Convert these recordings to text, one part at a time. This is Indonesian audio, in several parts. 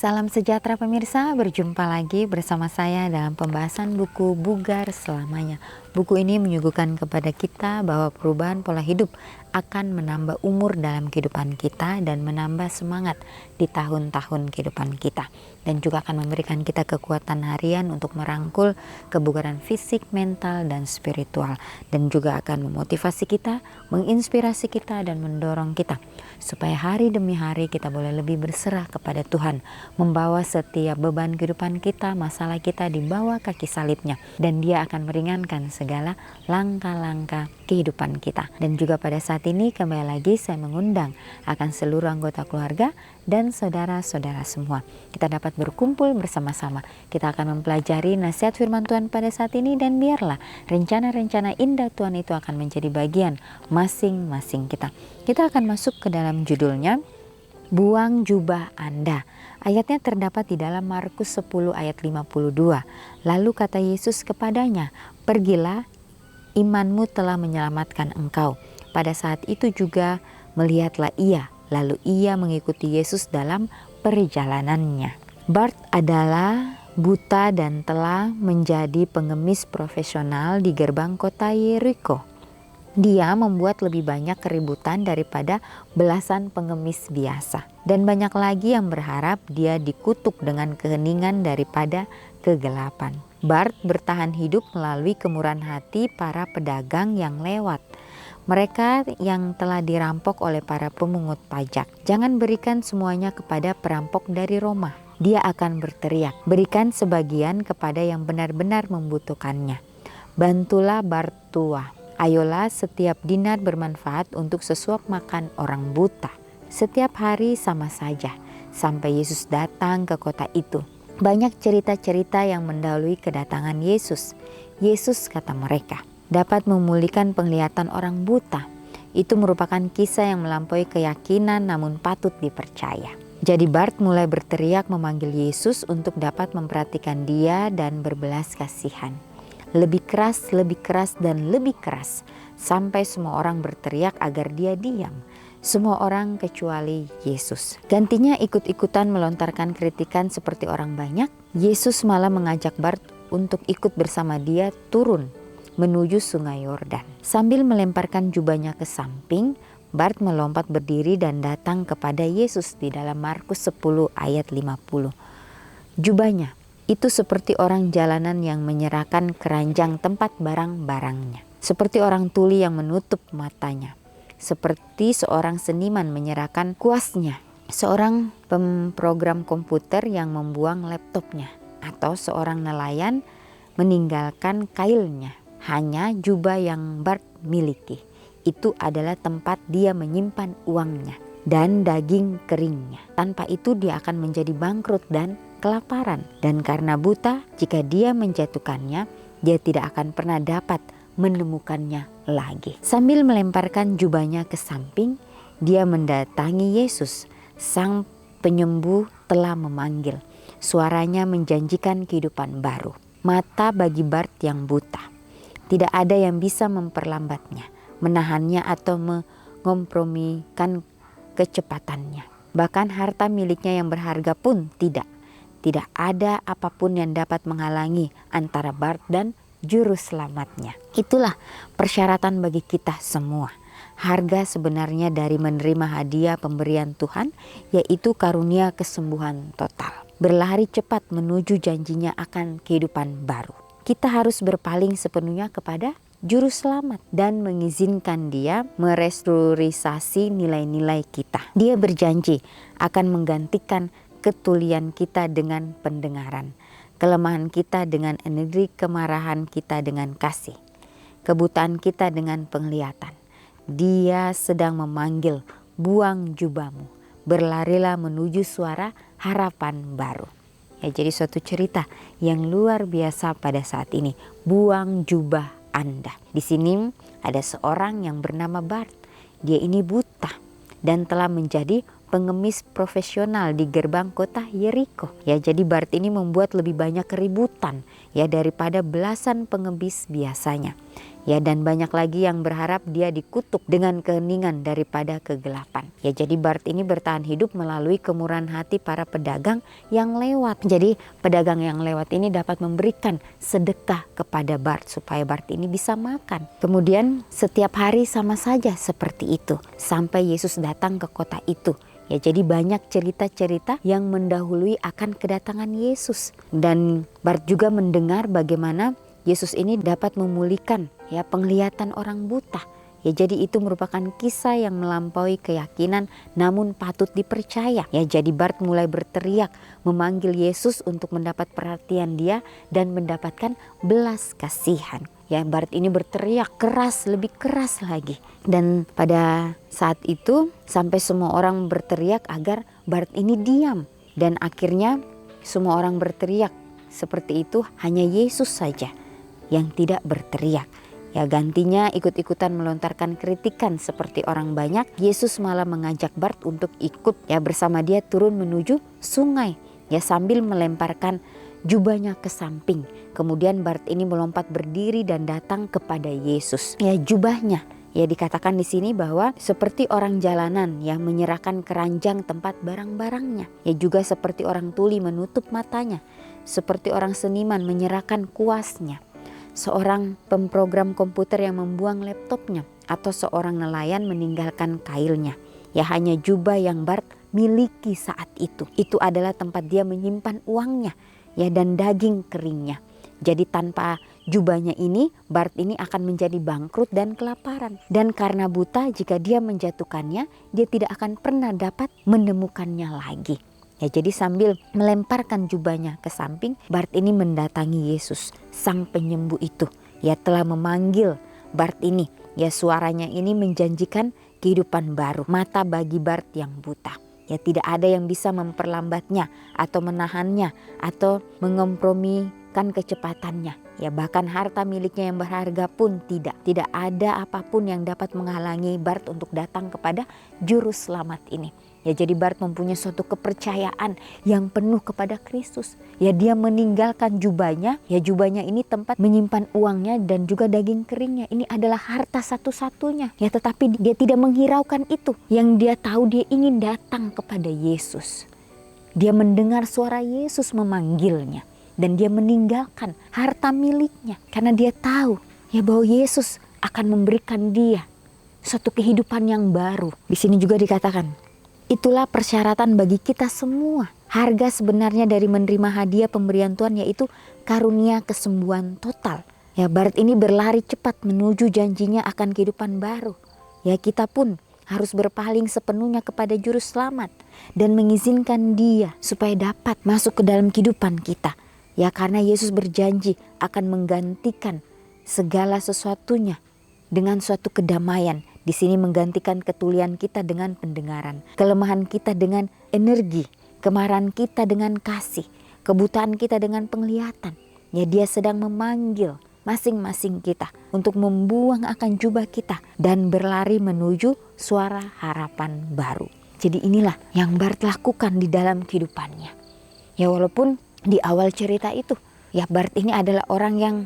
Salam sejahtera pemirsa, berjumpa lagi bersama saya dalam pembahasan buku Bugar Selamanya. Buku ini menyuguhkan kepada kita bahwa perubahan pola hidup akan menambah umur dalam kehidupan kita dan menambah semangat di tahun-tahun kehidupan kita. Dan juga akan memberikan kita kekuatan harian untuk merangkul kebugaran fisik, mental, dan spiritual. Dan juga akan memotivasi kita, menginspirasi kita, dan mendorong kita supaya hari demi hari kita boleh lebih berserah kepada Tuhan, membawa setiap beban kehidupan kita, masalah kita di bawah kaki salibnya, dan Dia akan meringankan segala langkah-langkah kehidupan kita. Dan juga pada saat ini kembali lagi saya mengundang akan seluruh anggota keluarga dan saudara-saudara semua. Kita dapat berkumpul bersama-sama. Kita akan mempelajari nasihat firman Tuhan pada saat ini, dan biarlah rencana-rencana indah Tuhan itu akan menjadi bagian masing-masing kita. Kita akan masuk ke dalam judulnya, Buang Jubah Anda. Ayatnya terdapat di dalam Markus 10 ayat 52. Lalu kata Yesus kepadanya, "Pergilah, imanmu telah menyelamatkan engkau." Pada saat itu juga melihatlah ia, lalu ia mengikuti Yesus dalam perjalanannya. Bart adalah buta dan telah menjadi pengemis profesional di gerbang kota Yeriko. Dia membuat lebih banyak keributan daripada belasan pengemis biasa. Dan banyak lagi yang berharap dia dikutuk dengan keheningan daripada kegelapan. Bart bertahan hidup melalui kemurahan hati para pedagang yang lewat. Mereka yang telah dirampok oleh para pemungut pajak. Jangan berikan semuanya kepada perampok dari Roma. Dia akan berteriak, berikan sebagian kepada yang benar-benar membutuhkannya. Bantulah Bart tua. Ayolah, setiap dinar bermanfaat untuk sesuap makan orang buta. Setiap hari sama saja, sampai Yesus datang ke kota itu. Banyak cerita-cerita yang mendahului kedatangan Yesus. Yesus, kata mereka, dapat memulihkan penglihatan orang buta. Itu merupakan kisah yang melampaui keyakinan namun patut dipercaya. Jadi Bart mulai berteriak memanggil Yesus untuk dapat memperhatikan dia dan berbelas kasihan. Lebih keras, dan lebih keras, sampai semua orang berteriak agar dia diam. Semua orang kecuali Yesus. Gantinya ikut-ikutan melontarkan kritikan seperti orang banyak. Yesus malah mengajak Bart untuk ikut bersama dia turun menuju sungai Yordan. Sambil melemparkan jubahnya ke samping, Bart melompat berdiri dan datang kepada Yesus di dalam Markus 10 ayat 50. Jubahnya itu seperti orang jalanan yang menyerahkan keranjang tempat barang-barangnya. Seperti orang tuli yang menutup matanya. Seperti seorang seniman menyerahkan kuasnya. Seorang pemrogram komputer yang membuang laptopnya. Atau seorang nelayan meninggalkan kailnya. Hanya jubah yang Bart miliki. Itu adalah tempat dia menyimpan uangnya dan daging keringnya. Tanpa itu dia akan menjadi bangkrut dan kelaparan. Dan karena buta, jika dia menjatuhkannya, dia tidak akan pernah dapat menemukannya lagi. Sambil melemparkan jubahnya ke samping, dia mendatangi Yesus. Sang penyembuh telah memanggil. Suaranya menjanjikan kehidupan baru. Mata bagi Bart yang buta. Tidak ada yang bisa memperlambatnya, menahannya atau mengompromikan kecepatannya. Bahkan harta miliknya yang berharga pun tidak. Tidak ada apapun yang dapat menghalangi antara Bart dan juru selamatnya. Itulah persyaratan bagi kita semua. Harga sebenarnya dari menerima hadiah pemberian Tuhan, yaitu karunia kesembuhan total. Berlari cepat menuju janjinya akan kehidupan baru. Kita harus berpaling sepenuhnya kepada Juru Selamat dan mengizinkan Dia merestorisasi nilai-nilai kita. Dia berjanji akan menggantikan ketulian kita dengan pendengaran, kelemahan kita dengan energi, kemarahan kita dengan kasih, kebutaan kita dengan penglihatan. Dia sedang memanggil, buang jubahmu, berlarilah menuju suara harapan baru. Ya, jadi suatu cerita yang luar biasa pada saat ini. Buang jubah Anda. Di sini ada seorang yang bernama Bart. Dia ini buta dan telah menjadi pengemis profesional di gerbang kota Yeriko. Ya, jadi Bart ini membuat lebih banyak keributan ya daripada belasan pengemis biasanya. Ya, dan banyak lagi yang berharap dia dikutuk dengan keheningan daripada kegelapan. Ya, jadi Bart ini bertahan hidup melalui kemurahan hati para pedagang yang lewat. Jadi pedagang yang lewat ini dapat memberikan sedekah kepada Bart supaya Bart ini bisa makan. Kemudian setiap hari sama saja seperti itu sampai Yesus datang ke kota itu. Ya, jadi banyak cerita-cerita yang mendahului akan kedatangan Yesus. Dan Bart juga mendengar bagaimana Yesus ini dapat memulihkan ya penglihatan orang buta. Ya, jadi itu merupakan kisah yang melampaui keyakinan namun patut dipercaya. Ya, jadi Bart mulai berteriak memanggil Yesus untuk mendapat perhatian dia dan mendapatkan belas kasihan. Ya, Bart ini berteriak keras, lebih keras lagi. Dan pada saat itu sampai semua orang berteriak agar Bart ini diam. Dan akhirnya semua orang berteriak seperti itu, hanya Yesus saja yang tidak berteriak. Ya, gantinya ikut-ikutan melontarkan kritikan seperti orang banyak. Yesus malah mengajak Bart untuk ikut ya bersama dia turun menuju sungai ya sambil melemparkan jubahnya ke samping. Kemudian Bart ini melompat berdiri dan datang kepada Yesus. Ya, jubahnya ya dikatakan di sini bahwa seperti orang jalanan yang menyerahkan keranjang tempat barang-barangnya. Ya, juga seperti orang tuli menutup matanya, seperti orang seniman menyerahkan kuasnya, seorang pemrogram komputer yang membuang laptopnya, atau seorang nelayan meninggalkan kailnya. Ya, hanya jubah yang Bart miliki saat itu. Itu adalah tempat dia menyimpan uangnya ya dan daging keringnya. Jadi tanpa jubahnya ini, Bart ini akan menjadi bangkrut dan kelaparan. Dan karena buta, jika dia menjatuhkannya, dia tidak akan pernah dapat menemukannya lagi. Ya, jadi sambil melemparkan jubahnya ke samping, Bart ini mendatangi Yesus, sang penyembuh itu. Ya, telah memanggil Bart ini. Ya, suaranya ini menjanjikan kehidupan baru, mata bagi Bart yang buta. Ya, tidak ada yang bisa memperlambatnya atau menahannya atau mengompromikan kecepatannya. Ya, bahkan harta miliknya yang berharga pun tidak. Tidak ada apapun yang dapat menghalangi Bart untuk datang kepada Juru Selamat ini. Ya, jadi Bart mempunyai suatu kepercayaan yang penuh kepada Kristus. Ya, dia meninggalkan jubahnya. Ya, jubahnya ini tempat menyimpan uangnya dan juga daging keringnya. Ini adalah harta satu-satunya. Ya, tetapi dia tidak menghiraukan itu. Yang dia tahu, dia ingin datang kepada Yesus. Dia mendengar suara Yesus memanggilnya. Dan dia meninggalkan harta miliknya. Karena dia tahu ya bahwa Yesus akan memberikan dia suatu kehidupan yang baru. Di sini juga dikatakan, itulah persyaratan bagi kita semua. Harga sebenarnya dari menerima hadiah pemberian Tuhan yaitu karunia kesembuhan total. Ya, Bart ini berlari cepat menuju janjinya akan kehidupan baru. Ya, kita pun harus berpaling sepenuhnya kepada Juru Selamat dan mengizinkan dia supaya dapat masuk ke dalam kehidupan kita. Ya, karena Yesus berjanji akan menggantikan segala sesuatunya dengan suatu kedamaian. Di sini menggantikan ketulian kita dengan pendengaran, kelemahan kita dengan energi, kemarahan kita dengan kasih, kebutaan kita dengan penglihatan. Ya, dia sedang memanggil masing-masing kita untuk membuang akan jubah kita dan berlari menuju suara harapan baru. Jadi inilah yang Bart lakukan di dalam kehidupannya. Ya, walaupun di awal cerita itu ya Bart ini adalah orang yang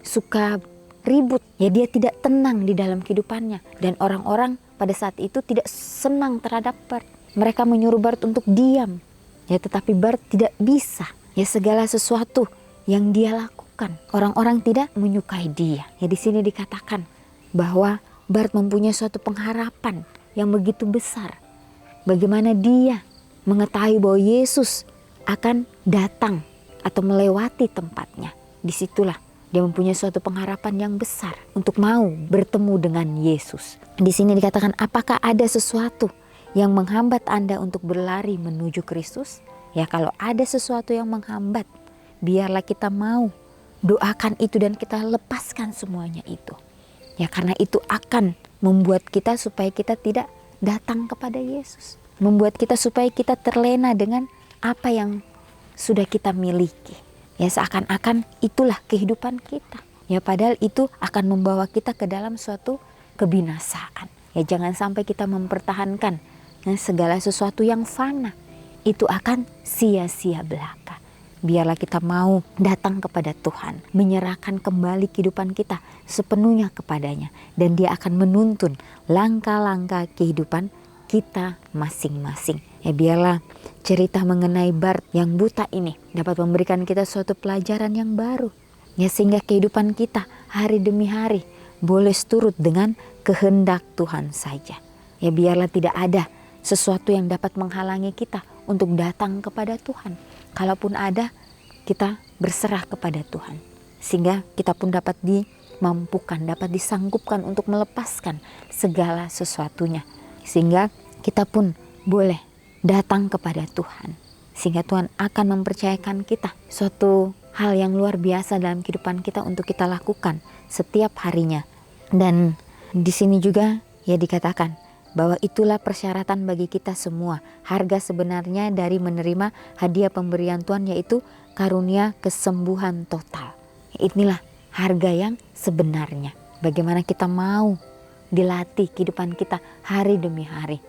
suka ribut. Ya, dia tidak tenang di dalam kehidupannya. Dan orang-orang pada saat itu tidak senang terhadap Bart. Mereka menyuruh Bart untuk diam. Ya, tetapi Bart tidak bisa. Ya, segala sesuatu yang dia lakukan, orang-orang tidak menyukai dia. Ya, di sini dikatakan bahwa Bart mempunyai suatu pengharapan yang begitu besar. Bagaimana dia mengetahui bahwa Yesus akan datang atau melewati tempatnya. Disitulah dia mempunyai suatu pengharapan yang besar untuk mau bertemu dengan Yesus. Di sini dikatakan, apakah ada sesuatu yang menghambat Anda untuk berlari menuju Kristus? Ya, kalau ada sesuatu yang menghambat, biarlah kita mau doakan itu dan kita lepaskan semuanya itu. Ya, karena itu akan membuat kita supaya kita tidak datang kepada Yesus. Membuat kita supaya kita terlena dengan apa yang sudah kita miliki. Ya, seakan-akan itulah kehidupan kita. Ya, padahal itu akan membawa kita ke dalam suatu kebinasaan. Ya, jangan sampai kita mempertahankan segala sesuatu yang fana. Itu akan sia-sia belaka. biarlah kita mau datang kepada Tuhan, menyerahkan kembali kehidupan kita sepenuhnya kepadanya, dan Dia akan menuntun langkah-langkah kehidupan kita masing-masing. Ya, biarlah cerita mengenai Bart yang buta ini dapat memberikan kita suatu pelajaran yang baru, ya, sehingga kehidupan kita hari demi hari boleh seturut dengan kehendak Tuhan saja. Ya, biarlah tidak ada sesuatu yang dapat menghalangi kita untuk datang kepada Tuhan. Kalaupun ada, kita berserah kepada Tuhan, sehingga kita pun dapat dimampukan, dapat disanggupkan untuk melepaskan segala sesuatunya, sehingga kita pun boleh datang kepada Tuhan, sehingga Tuhan akan mempercayakan kita suatu hal yang luar biasa dalam kehidupan kita untuk kita lakukan setiap harinya. Dan di sini juga ya dikatakan bahwa itulah persyaratan bagi kita semua, harga sebenarnya dari menerima hadiah pemberian Tuhan, yaitu karunia kesembuhan total. Inilah harga yang sebenarnya. Bagaimana kita mau dilatih kehidupan kita hari demi hari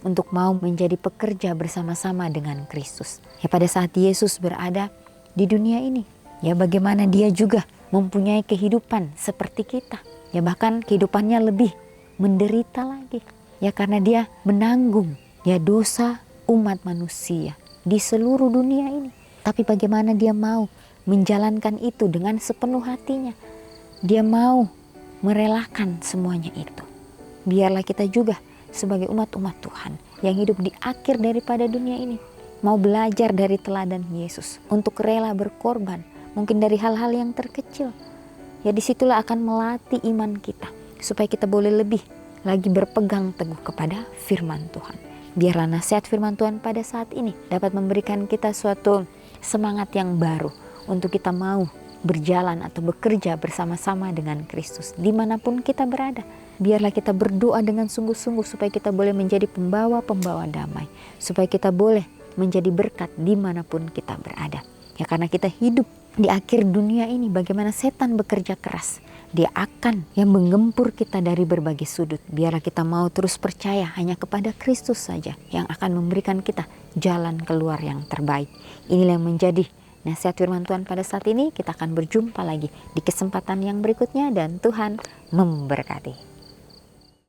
untuk mau menjadi pekerja bersama-sama dengan Kristus. Ya, pada saat Yesus berada di dunia ini, ya, bagaimana Dia juga mempunyai kehidupan seperti kita. Ya, bahkan kehidupannya lebih menderita lagi. Ya, karena Dia menanggung ya dosa umat manusia di seluruh dunia ini. Tapi bagaimana Dia mau menjalankan itu dengan sepenuh hatinya. Dia mau merelakan semuanya itu. Biarlah kita juga sebagai umat-umat Tuhan yang hidup di akhir daripada dunia ini mau belajar dari teladan Yesus untuk rela berkorban, mungkin dari hal-hal yang terkecil. Ya, disitulah akan melatih iman kita supaya kita boleh lebih lagi berpegang teguh kepada firman Tuhan. Biarlah nasihat firman Tuhan pada saat ini dapat memberikan kita suatu semangat yang baru untuk kita mau berjalan atau bekerja bersama-sama dengan Kristus dimanapun kita berada. Biarlah kita berdoa dengan sungguh-sungguh supaya kita boleh menjadi pembawa-pembawa damai, supaya kita boleh menjadi berkat dimanapun kita berada. Ya, karena kita hidup di akhir dunia ini, bagaimana setan bekerja keras, dia akan yang menggempur kita dari berbagai sudut. Biarlah kita mau terus percaya hanya kepada Kristus saja yang akan memberikan kita jalan keluar yang terbaik. Inilah yang menjadi nasihat firman Tuhan pada saat ini. Kita akan berjumpa lagi di kesempatan yang berikutnya, dan Tuhan memberkati.